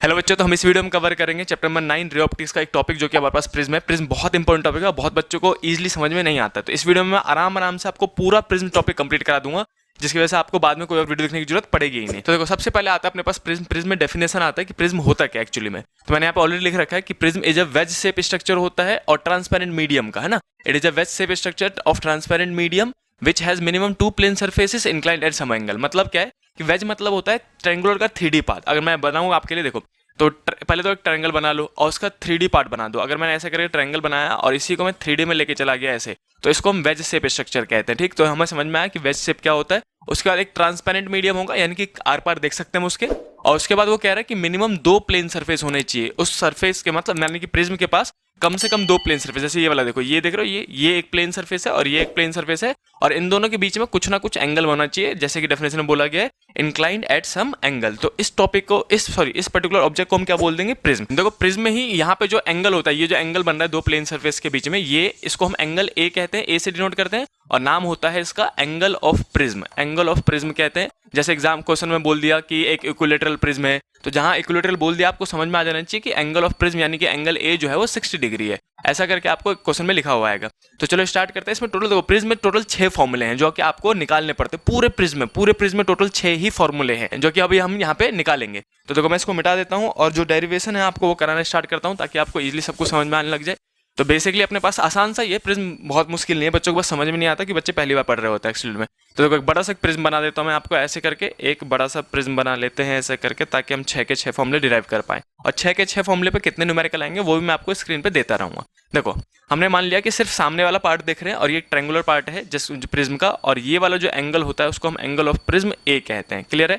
Hello बच्चों, तो हम इस वीडियो में कवर करेंगे चैप्टर नंबर 9 रे ऑप्टिक्स का एक टॉपिक जो कि हमारे पास प्रिज्म है। प्रिज्म बहुत इंपॉर्टेंट टॉपिक है, बहुत बच्चों को इजीली समझ में नहीं आता। तो इस वीडियो में मैं आराम से आपको पूरा प्रिज्म टॉपिक कंप्लीट करा दूंगा, जिसकी वजह से आपको बाद में कोई और वीडियो देखने की जरूरत पड़ेगी ही नहीं। तो देखो, सबसे पहले आता है अपने पास प्रिज्म। प्रिज्म में डेफिनेशन आता है कि प्रिज्म होता क्या एक्चुअली में। तो मैंने यहाँ पे ऑलरेडी लिख रखा है कि prism is a wedge shape structure होता है और ट्रांसपेरेंट मीडियम का, है ना। It is a wedge shape structure of transparent medium which has minimum 2 plane surfaces inclined at some angle. मतलब क्या है कि वेज मतलब होता है ट्रायंगुलर का 3D पार्ट। अगर मैं बनाऊँ आपके लिए, देखो, तो पहले तो एक ट्रायंगल बना लो और उसका 3D पार्ट बना दो। अगर मैंने ऐसे करके ट्रायंगल बनाया और इसी को मैं 3D में लेके चला गया ऐसे, तो इसको हम वेज शेप स्ट्रक्चर कहते हैं। ठीक, तो हमें समझ में आया कि वेज शेप क्या होता है। उसके बाद एक ट्रांसपेरेंट मीडियम होगा, यानी कि आर पार देख सकते हैं उसके। और उसके बाद वो कह रहा है कि मिनिमम 2 प्लेन सरफेस होने चाहिए उस सरफेस के, मतलब यानी कि प्रिज्म के पास कम से कम 2 प्लेन सरफेस। जैसे ये वाला देखो, ये देख रहे हो, ये एक प्लेन सरफेस है और ये एक प्लेन सरफेस है, और इन दोनों के बीच में कुछ ना कुछ एंगल होना चाहिए, जैसे कि डेफिनेशन में बोला गया है, इंक्लाइंड एट सम एंगल। तो इस टॉपिक को, इस पर्टिकुलर ऑब्जेक्ट को हम क्या बोल देंगे? प्रिज्म। देखो, प्रिज्म में ही यहाँ पे जो एंगल होता है, ये जो एंगल बन रहा है 2 प्लेन सरफेस के बीच में, ये इसको हम एंगल ए कहते हैं, ए से डिनोट करते हैं, और नाम होता है इसका angle of prism. Angle of prism कहते हैं। जैसे एग्जाम क्वेश्चन में बोल दिया कि एक इक्विलेटरल प्रिज्म है, तो जहां इक्विलेटरल बोल दिया आपको समझ में आ जाना चाहिए कि एंगल ऑफ प्रिज्म यानी कि एंगल ए जो है वो 60 डिग्री है। ऐसा करके आपको क्वेश्चन में लिखा हुआ आएगा। तो चलो स्टार्ट करते हैं। इसमें टोटल देखो, प्रिज्म में टोटल 6 फॉर्मूले हैं जो कि आपको निकालने पड़ते हैं। पूरे प्रिज्म में टोटल 6 ही फॉर्मूले हैं जो कि अभी हम यहाँ पे निकालेंगे। तो देखो, मैं इसको मिटा देता हूँ और जो डेरिवेशन है आपको वो कराना स्टार्ट करता हूँ, ताकि आपको इजीली सब कुछ समझ में आने लग जाए। तो बेसिकली अपने पास आसान सा ये प्रिज्म, बहुत मुश्किल नहीं है। बच्चों को बस समझ में नहीं आता कि बच्चे पहली बार पढ़ रहे होते हैं एक्चुअली में। तो देखो, एक बड़ा सा प्रिज्म बना देता हूँ मैं आपको ऐसे करके। एक बड़ा सा प्रिज्म बना लेते हैं ऐसे करके, ताकि हम 6 के 6 फॉर्मूले डिराइव कर पाएं। और 6 के 6 फॉर्मूले पे कितने न्यूमेरिकल आएंगे वो भी मैं आपको स्क्रीन पे देता रहूंगा। देखो, हमने मान लिया कि सिर्फ सामने वाला पार्ट देख रहे हैं और ये ट्रायंगुलर पार्ट है जिस प्रिज्म का, और ये वाला जो एंगल होता है उसको हम एंगल ऑफ प्रिज्म ए कहते हैं। क्लियर है?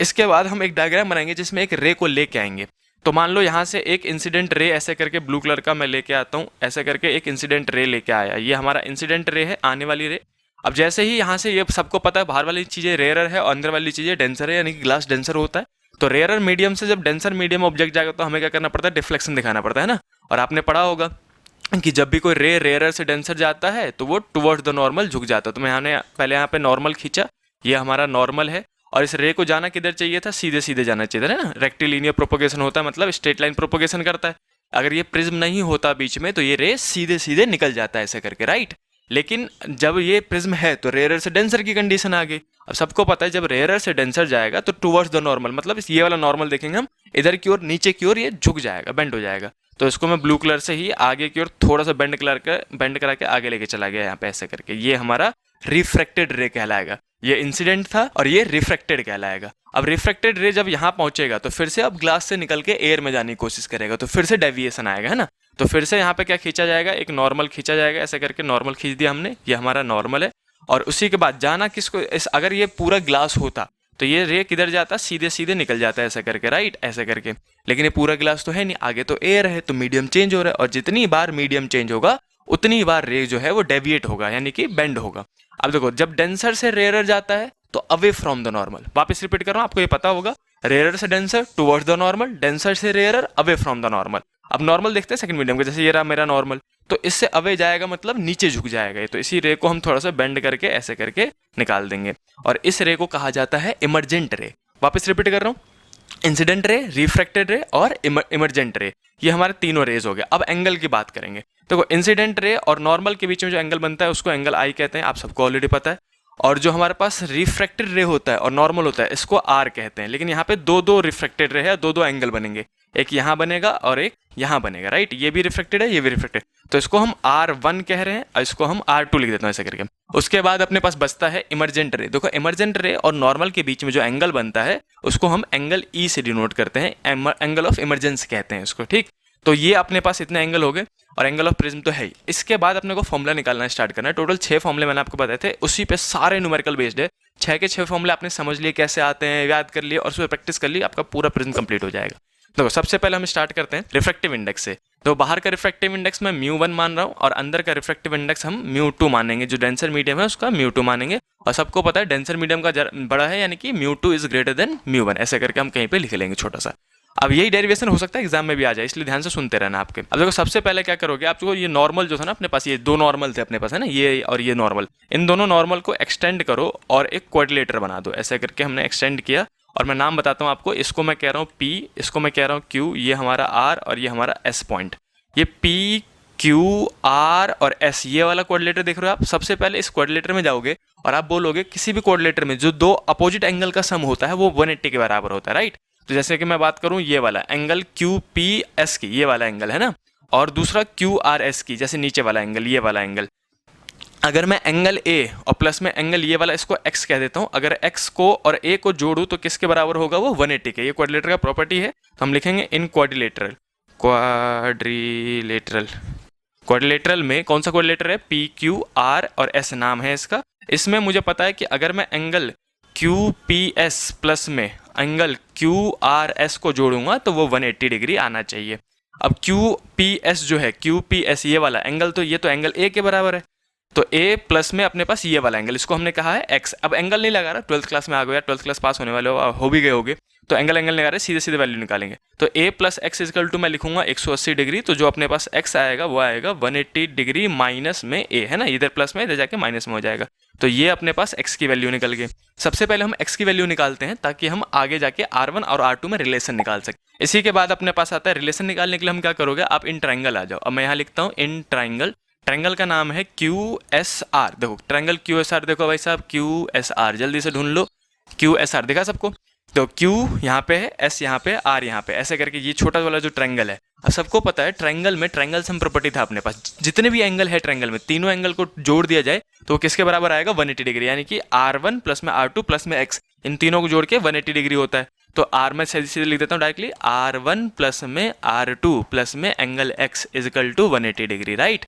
इसके बाद हम एक डायग्राम बनाएंगे जिसमें एक रे को लेके आएंगे। तो मान लो यहाँ से एक इंसिडेंट रे ऐसे करके ब्लू कलर का मैं लेके आता हूँ, ऐसे करके एक इंसिडेंट रे लेके आया। ये हमारा इंसिडेंट रे है, आने वाली रे। अब जैसे ही यहाँ से, ये सबको पता है बाहर वाली चीज़ें रेयरर है और अंदर वाली चीज़ें डेंसर है, यानी कि ग्लास डेंसर होता है। तो रेयरर मीडियम से जब डेंसर मीडियम ऑब्जेक्ट जाएगा तो हमें क्या करना पड़ता है? डिफ्लेक्शन दिखाना पड़ता है ना। और आपने पढ़ा होगा कि जब भी कोई रे रेयरर से डेंसर जाता है तो वो टुवर्ड्स द नॉर्मल झुक जाता है। तो मैंने पहले यहाँ पे नॉर्मल खींचा, ये हमारा नॉर्मल है, और इस रे को जाना किधर चाहिए था? सीधे सीधे जाना चाहिए था ना। रेक्टिलिनियर प्रोपोगेशन होता है, मतलब स्ट्रेट लाइन प्रोपोगेशन करता है। अगर ये प्रिज्म नहीं होता बीच में तो ये रे सीधे सीधे निकल जाता है ऐसे करके, राइट। लेकिन जब ये प्रिज्म है तो रेयरर से डेंसर की कंडीशन आ गई। अब सबको पता है जब रेयरर से डेंसर जाएगा तो टुवर्ड्स द नॉर्मल, मतलब ये वाला नॉर्मल देखेंगे हम, इधर की ओर, नीचे की ओर ये झुक जाएगा, बेंड हो जाएगा। तो इसको मैं ब्लू कलर से ही आगे की ओर थोड़ा सा बेंड करा के आगे लेके चला गया यहाँ पे ऐसे करके। ये हमारा रिफ्रैक्टेड रे कहलाएगा। ये इंसिडेंट था और ये रिफ्रैक्टेड कहलाएगा। अब रिफ्रैक्टेड रे जब यहाँ पहुंचेगा तो फिर से अब ग्लास से निकल के एयर में जाने की कोशिश करेगा, तो फिर से डेविएशन आएगा, है ना। तो फिर से यहाँ पे क्या खींचा जाएगा? एक नॉर्मल खींचा जाएगा ऐसे करके। नॉर्मल खींच दिया हमने, ये हमारा नॉर्मल है। और उसी के बाद जाना किसको? अगर ये पूरा ग्लास होता तो ये रे किधर जाता? सीधे सीधे निकल जाता है ऐसे करके, राइट, ऐसे करके। लेकिन ये पूरा ग्लास तो है नहीं, आगे तो एयर है, तो मीडियम चेंज हो रहा है, और जितनी बार मीडियम चेंज होगा उतनी बार रे जो है वो डेविएट होगा, यानी कि बेंड होगा। अब देखो, जब डेंसर से रेयरर जाता है तो अवे फ्रॉम द नॉर्मल। वापस रिपीट कर रहा हूँ, आपको ये पता होगा, रेयरर से denser towards the normal, denser से rarer away from the normal. अब नॉर्मल देखते हैं सेकंड मीडियम का, जैसे ये रहा मेरा नॉर्मल, तो इससे अवे जाएगा मतलब नीचे झुक जाएगा। तो इसी रे को हम थोड़ा सा बेंड करके ऐसे करके निकाल देंगे, और इस रे को कहा जाता है इमर्जेंट रे। वापस रिपीट कर रहा हूँ, इंसिडेंट रे, रिफ्रैक्टेड रे और इमर्जेंट रे, ये हमारे तीनों रेज हो गए। अब एंगल की बात करेंगे। देखो, इंसिडेंट रे और नॉर्मल के बीच में जो एंगल बनता है उसको एंगल आई कहते हैं, आप सबको ऑलरेडी पता है। और जो हमारे पास रिफ्रैक्टेड रे होता है और नॉर्मल होता है, इसको आर कहते हैं। लेकिन यहाँ पे दो रिफ्रैक्टेड रे है, दो एंगल बनेंगे, एक यहाँ बनेगा और एक यहाँ बनेगा, राइट। ये भी रिफ्रैक्टेड है, ये भी रिफ्रैक्टेड, तो इसको हम R1 कह रहे हैं और इसको हम R2 लिख देते हैं ऐसे करके। उसके बाद अपने पास बचता है इमर्जेंट रे। देखो, इमर्जेंट रे और नॉर्मल के बीच में जो एंगल बनता है उसको हम एंगल ई से डिनोट करते हैं, एंगल ऑफ इमरजेंसी कहते हैं इसको, ठीक। तो ये अपने पास इतने एंगल हो गए, और एंगल ऑफ प्रिज्म तो है ही। इसके बाद अपने को फॉर्मूला निकालना स्टार्ट करना है। टोटल 6 फॉर्मूले मैंने आपको बताए थे, उसी पे सारे न्यूमेरिकल बेस्ड है। 6 के 6 फॉर्मूले आपने समझ लिए कैसे आते हैं, याद कर लिए और उस पर प्रैक्टिस कर ली, आपका पूरा प्रिज्म कंप्लीट हो जाएगा। देखो, सबसे पहले हम स्टार्ट करते हैं रिफ्रैक्टिव इंडेक्स से। तो बाहर का रिफ्रैक्टिव इंडेक्स मैं μ1 मान रहा हूँ, और अंदर का रिफ्रैक्टिव इंडेक्स हम μ2 मानेंगे। जो डेंसर मीडियम है उसका μ2 मानेंगे, और सबको पता है डेंसर मीडियम का बड़ा है, यानी कि μ2 इज ग्रेटर देन μ1, ऐसे करके हम कहीं पे लिख लेंगे छोटा सा। अब यही डेरिवेशन हो सकता है एग्जाम में भी आ जाए, इसलिए ध्यान से सुनते रहना आपके। अब देखो, सबसे पहले क्या करोगे, आपको ये नॉर्मल जो था ना अपने पास, ये 2 नॉर्मल थे अपने पास, है ना, ये और ये नॉर्मल, इन दोनों नॉर्मल को एक्सटेंड करो और एक क्वाड्रिलेटर बना दो। ऐसे करके हमने एक्सटेंड किया और मैं नाम बताता हूँ आपको, इसको मैं कह रहा हूँ P, इसको मैं कह रहा हूँ Q, ये हमारा R और ये हमारा S पॉइंट। ये P, Q, R और S ये वाला कोऑर्डिनेटर देख रहे हो आप। सबसे पहले इस कोऑर्डिनेटर में जाओगे और आप बोलोगे किसी भी कोऑर्डिनेटर में जो दो अपोजिट एंगल का सम होता है वो 180 के बराबर होता है, राइट। तो जैसे कि मैं बात करूँ ये वाला एंगल QPS की, ये वाला एंगल है ना, और दूसरा QRS की, जैसे नीचे वाला एंगल, ये वाला एंगल। अगर मैं एंगल A और प्लस में एंगल ये वाला, इसको x कह देता हूँ, अगर x को और a को जोड़ूँ तो किसके बराबर होगा वो 180 के। ये क्वाड्रिलेटरल का प्रॉपर्टी है, तो हम लिखेंगे इन क्वाड्रिलेटरल। क्वाड्रिलेटरल में कौन सा क्वाड्रिलेटर है, P, Q, R और S नाम है इसका। इसमें मुझे पता है कि अगर मैं एंगल QPS प्लस में एंगल QRS को जोड़ूंगा तो वो 180 डिग्री आना चाहिए। अब QPS जो है, QPS ये वाला एंगल, तो ये तो एंगल A के बराबर है, तो A प्लस में अपने पास ये वाला एंगल, इसको हमने कहा है x। अब एंगल नहीं लगा रहा, 12th क्लास में आ गए, 12th क्लास पास होने वाले हो भी गए होगे, तो एंगल नहीं लगा रहे, सीधे सीधे वैल्यू निकालेंगे। तो A plus X is equal to मैं लिखूंगा 180 डिग्री, तो जो अपने पास x आएगा वो आएगा 180 डिग्री माइनस में A, है ना, इधर प्लस में इधर जाके माइनस में हो जाएगा। तो ये अपने पास x की वैल्यू निकल गई। सबसे पहले हम x की वैल्यू निकालते हैं ताकि हम आगे जाके R1 और R2 में रिलेशन निकाल सकें। इसी के बाद अपने पास आता है रिलेशन निकालने के लिए हम क्या करोगे, आप इन ट्राइंगल आ जाओ। अब मैं यहाँ लिखता हूँ इन ट्राइंगल, ट्रायंगल का नाम है QSR। देखो ट्रायंगल QSR, देखो भाई साहब QSR, जल्दी से ढूंढ लो। QSR दिखा सबको, तो Q यहाँ पे है, S यहाँ पे, R यहाँ पे, ऐसे करके ये छोटा वाला जो ट्रायंगल है। अब सबको पता है ट्रायंगल में ट्रायंगल सम प्रॉपर्टी था अपने पास, जितने भी एंगल है ट्रायंगल में, तीनों एंगल को जोड़ दिया जाए तो किसके बराबर आएगा 180 डिग्री, यानी कि R1 प्लस में R2 प्लस में X, इन तीनों को जोड़ के 180 डिग्री होता है। तो R में सीधे सीधे लिख देता हूँ डायरेक्टली, R1 प्लस में R2 प्लस में angle X is equal to 180 degree, right.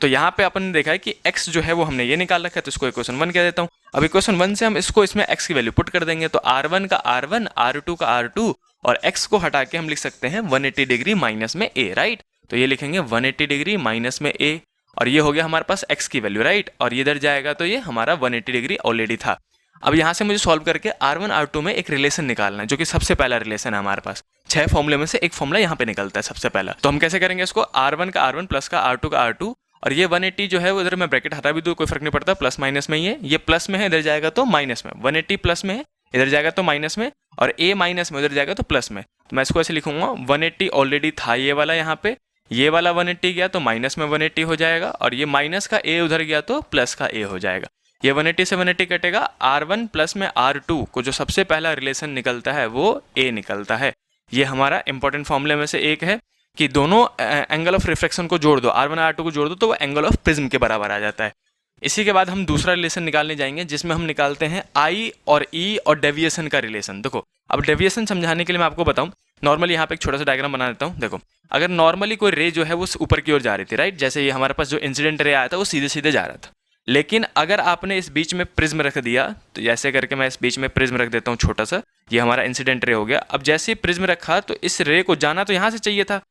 तो यहाँ पे अपन ने देखा है कि x जो है वो हमने ये निकाल रखा है, तो इसको इक्वेशन 1 कह देता हूँ। अब इक्वेशन 1 से हम इसको इसमें x की वैल्यू पुट कर देंगे, तो R1 का R1, R2 का R2 और x को हटा के हम लिख सकते हैं 180 डिग्री माइनस में a, राइट। तो ये लिखेंगे 180 डिग्री माइनस में a, और ये हो गया हमारे पास x की वैल्यू, राइट। और ये इधर जाएगा तो ये हमारा 180 डिग्री ऑलरेडी था। अब यहाँ से मुझे सॉल्व करके R1 R2 में एक रिलेशन निकालना है, जो कि सबसे पहला रिलेशन है हमारे पास। 6 फॉर्मूले में से एक फॉर्मूला यहाँ पे निकलता है सबसे पहला। तो हम कैसे करेंगे इसको, R1 का R1 प्लस का R2 का R2, और ये 180 जो है वो इधर मैं ब्रैकेट हटा भी दूँ कोई फर्क नहीं पड़ता, प्लस माइनस में ही है, ये प्लस में है इधर जाएगा तो माइनस में, 180 प्लस में है इधर जाएगा तो माइनस में, और a माइनस में उधर जाएगा तो प्लस में। तो मैं इसको ऐसे लिखूंगा, 180 ऑलरेडी था ये वाला, यहाँ पे ये वाला 180 गया तो माइनस में 180 हो जाएगा, और ये माइनस का a उधर गया तो प्लस का a हो जाएगा। ये 180 से 180 कटेगा, R1 प्लस में R2 को जो सबसे पहला रिलेशन निकलता है वो a निकलता है। ये हमारा इंपॉर्टेंट फॉर्मूले में से एक है कि दोनों एंगल ऑफ रिफ्लेक्शन को जोड़ दो, R1 R2 को जोड़ दो तो वो एंगल ऑफ प्रिज्म के बराबर आ जाता है। इसी के बाद हम दूसरा रिलेशन निकालने जाएंगे, जिसमें हम निकालते हैं I और E और डेविएशन का रिलेशन। देखो अब डेविएशन समझाने के लिए मैं आपको बताऊं, नॉर्मली यहाँ पे एक छोटा सा डायग्राम बना देता हूँ। देखो अगर नॉर्मली कोई रे जो है वो ऊपर की ओर जा रही थी, राइट, जैसे ये हमारे पास जो इंसिडेंट रे आया था वो सीधे सीधे जा रहा था, लेकिन अगर आपने इस बीच में प्रिज्म रख दिया, तो ऐसे करके मैं इस बीच में प्रिज्म रख देता हूँ छोटा सा, ये हमारा इंसिडेंट रे हो गया। अब जैसे ही प्रिज्म रखा तो इस रे को जाना तो यहाँ से चाहिए था,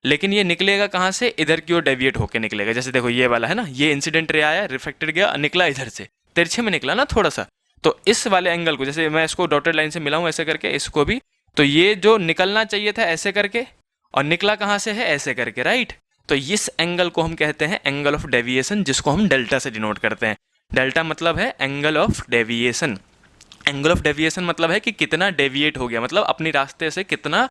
लेकिन ये निकलेगा कहाँ से, इधर की ओर डेविएट होकर निकलेगा। जैसे देखो ये वाला है ना, ये इंसिडेंट रे आया, रिफ्लेक्टेड गया, निकला इधर से, तिरछे में निकला ना थोड़ा सा, तो इस वाले एंगल को, जैसे मैं इसको डॉटेड लाइन से मिलाऊं ऐसे करके, इसको भी, तो ये जो निकलना चाहिए था ऐसे करके, और निकला कहाँ से है, ऐसे करके, राइट। तो इस एंगल को हम कहते हैं एंगल ऑफ डेविएशन, जिसको हम डेल्टा से डिनोट करते हैं। डेल्टा मतलब है angle of deviation. Angle of deviation मतलब है कि कितना डेविएट हो गया, मतलब अपनी रास्ते से कितना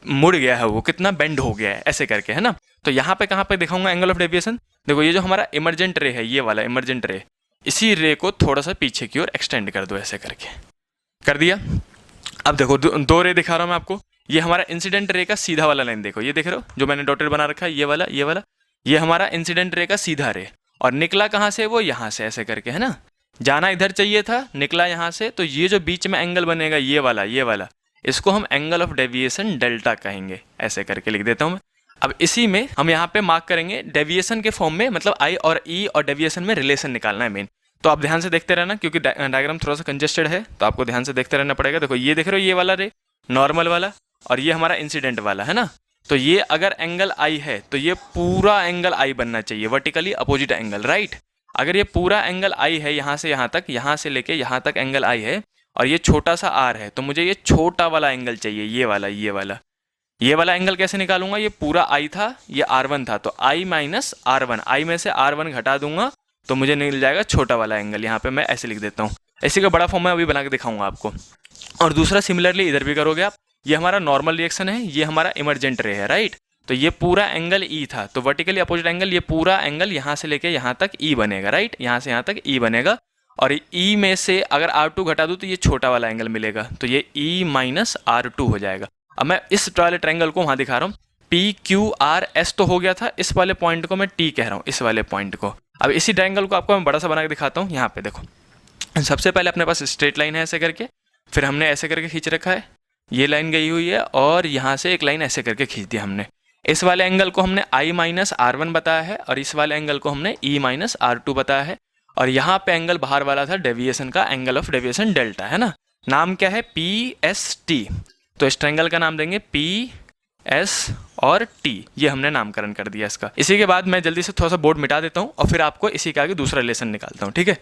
मुड़ गया है, वो कितना बेंड हो गया है, ऐसे करके, है ना। तो यहाँ पे कहाँ पे दिखाऊंगा एंगल ऑफ डेविएशन, देखो ये जो हमारा इमरजेंट रे है, ये वाला इमरजेंट रे, इसी रे को थोड़ा सा पीछे की ओर एक्सटेंड कर दो, ऐसे करके कर दिया। अब देखो दो रे दिखा रहा हूँ मैं आपको, ये हमारा इंसिडेंट रे का सीधा वाला लाइन देखो, ये देख रहे हो जो मैंने डॉटेड बना रखा है, ये वाला ये हमारा इंसिडेंट रे का सीधा रे, और निकला कहाँ से, वो यहाँ से, ऐसे करके, है ना। जाना इधर चाहिए था, निकला यहाँ से, तो ये जो बीच में एंगल बनेगा ये वाला, इसको हम एंगल ऑफ डेविएशन डेल्टा कहेंगे, ऐसे करके लिख देता हूँ मैं। अब इसी में हम यहाँ पे मार्क करेंगे डेविएशन के फॉर्म में, मतलब I और E और डेविएशन में रिलेशन निकालना है मेन। तो आप ध्यान से देखते रहना, क्योंकि डायग्राम थोड़ा सा कंजेस्टेड है, तो आपको ध्यान से देखते रहना पड़ेगा। देखो ये देख रहे हो, ये वाला रे नॉर्मल वाला, और ये हमारा इंसिडेंट वाला, है ना। तो ये अगर एंगल I है तो ये पूरा एंगल I बनना चाहिए, वर्टिकली अपोजिट एंगल, राइट। अगर ये पूरा एंगल I है, यहाँ से यहाँ तक, यहाँ से लेके यहाँ तक एंगल I है, और ये छोटा सा R है, तो मुझे ये छोटा वाला एंगल चाहिए, ये वाला एंगल कैसे निकालूंगा, ये पूरा I था, ये R1 था, तो I माइनस R1, I में से R1 घटा दूंगा तो मुझे मिल जाएगा छोटा वाला एंगल। यहाँ पे मैं ऐसे लिख देता हूँ, इसी का बड़ा फॉर्म मैं अभी बना के दिखाऊंगा आपको। और दूसरा सिमिलरली इधर भी करोगे आप। ये हमारा नॉर्मल रिएक्शन है, ये हमारा इमरजेंट रे है, राइट। तो ये पूरा एंगल ई था, तो वर्टिकली अपोजिट एंगल, ये पूरा एंगल यहाँ से लेके यहाँ तक ई बनेगा, राइट। यहाँ से यहाँ तक ई बनेगा, और ई में से अगर R2 घटा दूँ तो ये छोटा वाला एंगल मिलेगा, तो ये E माइनस R2 हो जाएगा। अब मैं इस वाले ट्रायंगल को वहाँ दिखा रहा हूँ, PQRS तो हो गया था, इस वाले पॉइंट को मैं T कह रहा हूँ, इस वाले पॉइंट को। अब इसी ट्रायंगल को आपको मैं बड़ा सा बना के दिखाता हूँ। यहाँ पे देखो, सबसे पहले अपने पास स्ट्रेट लाइन है ऐसे करके, फिर हमने ऐसे करके खींच रखा है, ये लाइन गई हुई है, और यहाँ से एक लाइन ऐसे करके खींच दिया हमने। इस वाले एंगल को हमने I माइनस R1 बताया है, और इस वाले एंगल को हमने E माइनस R2 बताया है। और यहाँ पे एंगल बाहर वाला था डेविएशन का, एंगल ऑफ डेविएशन डेल्टा, है ना। नाम क्या है, PST। तो इस ट्रायंगल का नाम देंगे PS और T, ये हमने नामकरण कर दिया इसका। इसी के बाद मैं जल्दी से थोड़ा सा बोर्ड मिटा देता हूँ, और फिर आपको इसी के आगे दूसरा रिलेशन निकालता हूँ, ठीक है।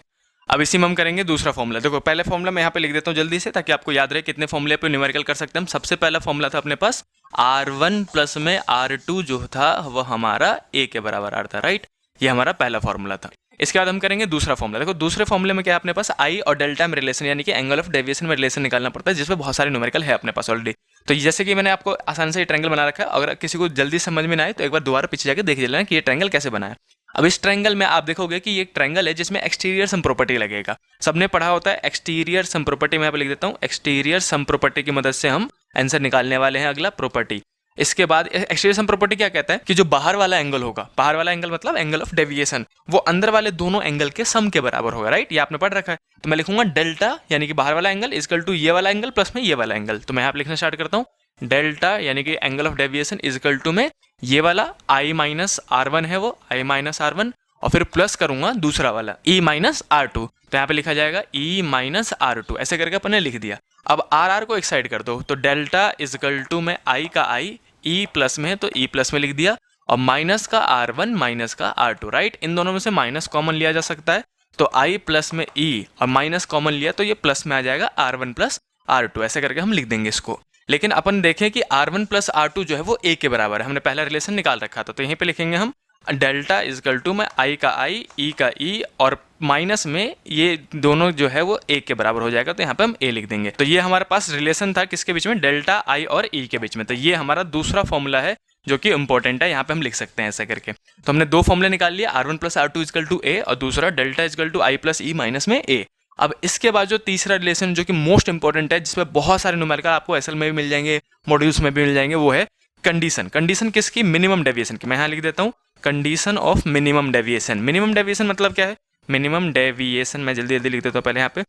अब इसी में हम करेंगे दूसरा फॉर्मूला। देखो, पहले फॉर्मूला मैं यहाँ पे लिख देता हूँ जल्दी से, ताकि आपको याद रहे कितने फॉर्मूले पे न्यूमेरिकल कर सकते हैं हम। सबसे पहला फॉर्मूला था अपने पास R1 प्लस में R2 जो था वो हमारा A के बराबर आ था, राइट। ये हमारा पहला फॉर्मूला था। इसके बाद हम करेंगे दूसरा फॉर्मूला। देखो, दूसरे फॉर्मूले में क्या है अपने पास, I और डेल्टा में रिलेशन, यानी कि एंगल ऑफ डेविएशन में रिलेशन निकालना पड़ता है, जिसमें बहुत सारे न्यूमेरिकल है अपने पास ऑलरेडी। तो जैसे कि मैंने आपको आसान से ये ट्रायंगल बना रखा है, अगर किसी को जल्दी समझ में ना आए तो एक बार दोबारा पीछे जाकर देख लेना कि ये ट्रायंगल कैसे बना है। अब इस ट्रायंगल में आप देखोगे कि ये एक ट्रायंगल है जिसमें एक्सटीरियर सम प्रॉपर्टी लगेगा। सबने पढ़ा होता है एक्सटीरियर सम प्रॉपर्टी, मैं यहाँ पे लिख देता हूँ। एक्सटीरियर सम प्रॉपर्टी की मदद से हम आंसर निकालने वाले हैं अगला प्रॉपर्टी। इसके बाद एक्सटीरियर सम प्रॉपर्टी क्या कहता है कि जो बाहर वाला एंगल होगा, बाहर वाला एंगल मतलब एंगल ऑफ डेविएशन, वो अंदर वाले दोनों एंगल के सम के बराबर होगा, राइट। ये आपने पढ़ रखा है। तो मैं लिखूंगा डेल्टा यानी कि बाहर वाला एंगल इक्वल टू ये वाला एंगल प्लस में ये वाला एंगल। तो मैं यहाँ पे लिखना स्टार्ट करता हूँ, डेल्टा यानी कि angle of deviation equal to में ये वाला I माइनस R1 है, वो I माइनस R1, और फिर प्लस करूंगा दूसरा वाला E माइनस R2। तो यहाँ पे लिखा जाएगा E माइनस R2, ऐसे करके अपन ने लिख दिया। अब R को एक साइड कर दो, तो डेल्टा इक्वल टू में I का I, E प्लस में है तो E प्लस में लिख दिया, और माइनस का R1 माइनस का R2, राइट। इन दोनों में से माइनस कॉमन लिया जा सकता है, तो I प्लस में E और माइनस कॉमन लिया तो ये प्लस में आ जाएगा R1 प्लस R2, ऐसे करके हम लिख देंगे इसको। लेकिन अपन देखें कि R1 प्लस R2 जो है वो A के बराबर है, हमने पहला रिलेशन निकाल रखा था। तो यहीं पे लिखेंगे हम डेल्टा इक्वल टू में I का I, E का E, और माइनस में ये दोनों जो है वो A के बराबर हो जाएगा, तो यहाँ पे हम A लिख देंगे। तो ये हमारे पास रिलेशन था किसके बीच में, डेल्टा I और E के बीच में। तो ये हमारा दूसरा फॉर्मूला है जो कि इंपॉर्टेंट है, यहाँ पे हम लिख सकते हैं ऐसा करके। तो हमने दो फॉर्मूले निकाल लिए, R1 plus R2 equal to A, और दूसरा delta equal to I plus E minus में A। अब इसके बाद जो तीसरा रिलेशन जो कि मोस्ट इंपॉर्टेंट है, जिसमें बहुत सारे न्यूमेरिकल आपको SL में भी मिल जाएंगे, मॉड्यूल्स में भी मिल जाएंगे, वो है कंडीशन। कंडीशन किसकी, मिनिमम डेविएशन की। मैं यहाँ लिख देता हूँ condition of minimum deviation. Minimum deviation मतलब क्या है, मिनिमम डेविएशन मैं जल्दी जल्दी लिख देता हूँ पहले यहाँ पे।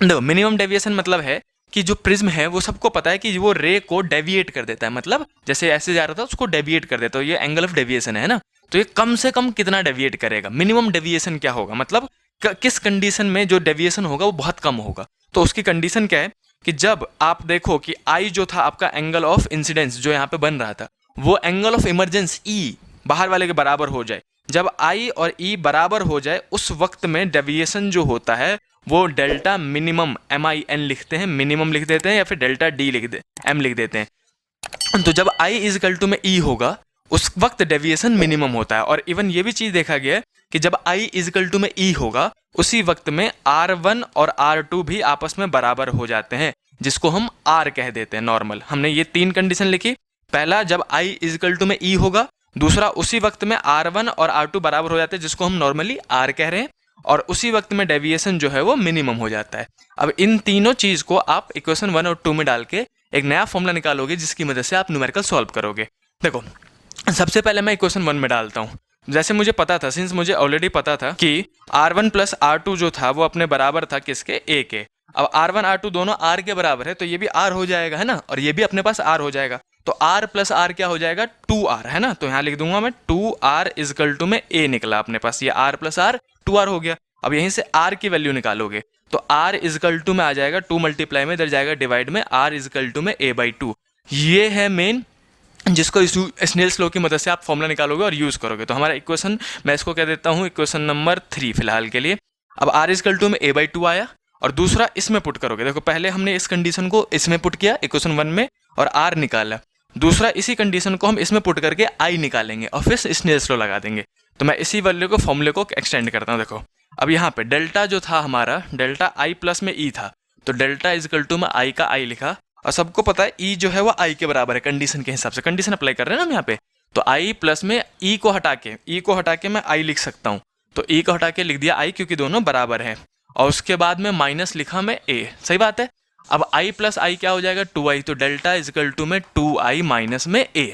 देखो, मिनिमम डेविएशन मतलब है कि जो प्रिज्म है वो सबको पता है कि वो रे को डेविएट कर देता है, मतलब जैसे ऐसे जा रहा था उसको डेविएट कर देता है, ये एंगल ऑफ डेविएशन है ना। तो ये कम से कम कितना डेविएट करेगा, मिनिमम डेविएशन क्या होगा, मतलब किस कंडीशन में जो डेविएशन होगा वो बहुत कम होगा। तो उसकी कंडीशन क्या है कि जब आप देखो कि I जो था आपका एंगल ऑफ इंसिडेंस जो यहाँ पे बन रहा था, वो एंगल ऑफ इमरजेंस E बाहर वाले के बराबर हो जाए। जब I और E बराबर हो जाए उस वक्त में डेविएशन जो होता है वो डेल्टा मिनिमम MIN लिखते हैं, मिनिमम लिख देते हैं, या फिर डेल्टा D M लिख देते हैं। तो जब I इज इक्वल टू में E होगा उस वक्त डेविएशन मिनिमम होता है। और इवन ये भी चीज देखा गया है कि जब I इज इक्वल टू में E होगा उसी वक्त में R1 और R2 भी आपस में बराबर हो जाते हैं, जिसको हम R कह देते हैं नॉर्मल। हमने ये तीन कंडीशन लिखी, पहला जब I इज इक्वल टू में E होगा, दूसरा उसी वक्त में R1 और R2 बराबर हो जाते हैं जिसको हम नॉर्मली R कह रहे हैं, और उसी वक्त में डेविएशन जो है वो मिनिमम हो जाता है। अब इन तीनों चीज को आप इक्वेशन 1 और 2 में डाल के एक नया फॉर्मूला निकालोगे जिसकी मदद से आप न्यूमेरिकल सॉल्व करोगे। देखो, सबसे पहले मैं इक्वेशन 1 में डालता हूँ। जैसे मुझे पता था, सिंस मुझे ऑलरेडी पता था कि R1 प्लस R2 जो था वो अपने बराबर था किसके, A के। अब R1 R2 दोनों R के बराबर है तो ये भी R हो जाएगा, है ना, और ये भी अपने पास R हो जाएगा। तो R प्लस R क्या हो जाएगा, 2R, है ना। तो यहाँ लिख दूंगा मैं 2R इक्वल टू में A निकला अपने पास, ये R प्लस R 2R हो गया। अब यहीं से R की वैल्यू निकालोगे तो R इक्वल टू में आ जाएगा 2 मल्टीप्लाई में इधर जाएगा डिवाइड में, R इक्वल टू में A/2। ये है मेन जिसको स्नेल्स लॉ की मदद से आप फॉर्मूला निकालोगे और यूज करोगे। तो हमारा इक्वेशन, मैं इसको कह देता हूँ इक्वेशन नंबर 3 फिलहाल के लिए। अब R इक्वल टू में A/2 आया, और दूसरा इसमें पुट करोगे। देखो, पहले हमने इस कंडीशन को इसमें पुट किया इक्वेशन 1 में और R निकाला, दूसरा इसी कंडीशन को हम इसमें पुट करके I निकालेंगे और फिर स्नेल्स लॉ लगा देंगे। तो मैं इसी वैल्यू को फॉर्मूले को एक्सटेंड करता हूँ। देखो, अब यहाँ पे डेल्टा जो था हमारा, डेल्टा I प्लस में E था, तो डेल्टा इज इक्वल टू में आई का आई लिखा, और सबको पता है ई जो है वो आई के बराबर है कंडीशन के हिसाब से, कंडीशन अप्लाई कर रहे हैं ना हम यहाँ पे। तो आई प्लस में ई को हटा के मैं आई लिख सकता हूँ, तो ई को हटा के लिख दिया आई, क्योंकि दोनों बराबर है। और उसके बाद में माइनस लिखा मैं ए, सही बात है। अब आई प्लस आई क्या हो जाएगा, 2i, तो डेल्टा इज इक्वल टू में 2i माइनस में ए।